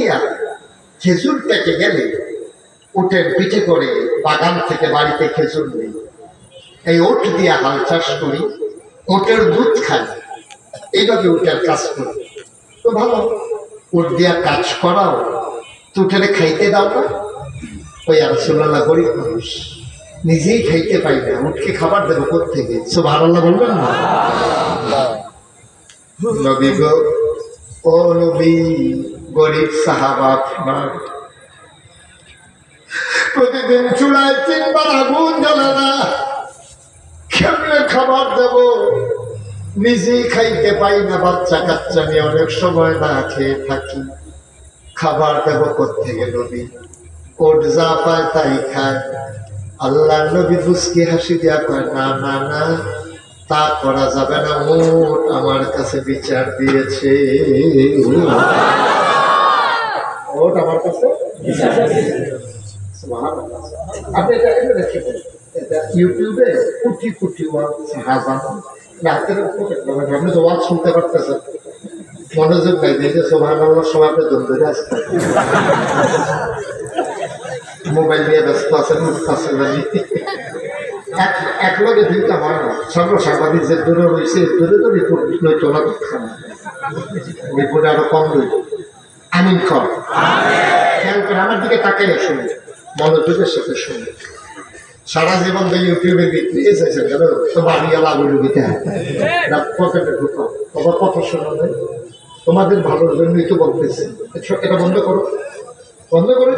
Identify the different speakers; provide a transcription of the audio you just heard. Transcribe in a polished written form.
Speaker 1: দিয়া খেজুর পেকে গেলে উটের পিঠে করে বাগান থেকে বাড়িতে খেজুর নেই, এই উট দিয়া হাল চাষ করি, উটের দুধ খাই, এইভাবে উটের কাজ করি। তো ভালো, উট দিয়া কাজ করাও তো উঠে খাইতে দাও না। ওই রাসূলুল্লাহ গরিব মানুষ, নিজেই খাইতে পাই না, উঠকে খাবার দেবো কোত্থেকে? সুবহানাল্লাহ বলবেন না? নবী গো, ও নবী, গরিব সাহাবা আপনার প্রতিদিন চুলায় 3 বার আগুন জ্বলে না, কেমনে খাবার দেব? নিজেই খাইতে পাই না, বাচ্চা কাচ্চা নিয়ে অনেক সময় না খেয়ে থাকি, খাবার দেব কোত্থেকে নবী? ওট যা পায় তাই খায়। আল্লাহ নবী মুস্কি হাসি দিয়া কয়, না না না, তা করা যাবে না, ওট আমার কাছে বিচার দিয়েছে। ওট আমার কাছে আপনি এটা দেখেন, এটা ইউটিউবে কোটি কোটি হাজার রাতের আপনি তো ওয়াজ শুনতে পারতেছেন, মনোযোগ নাই দিয়ে সুবহানাল্লাহ সময় আপনি ধরে আসতে মোবাইল নিয়ে ব্যস্ত আছেন, উঠতেছেন এক লগে দুইটা হয় না। সাংবাদিক যে দূরে রয়েছে দূরে তো রিপোর্ট নয়তো না, রিপোর্ট আরো কম রইল। আমিন কর, খেয়াল করে আমার দিকে তাকাই শুনে, মনোযোগের সাথে শুনে। সারা জীবন তো ইউটিউবে বিক্রি এসেছেন কেন? তো বাড়িওয়ালা আগুন দিতে হয়, পকেটে ঢুকাও, তোমার কথা শোনা যায়, তোমাদের ভালোর জন্যই তো বলতেছে। এটা বন্ধ করো, বন্ধ করে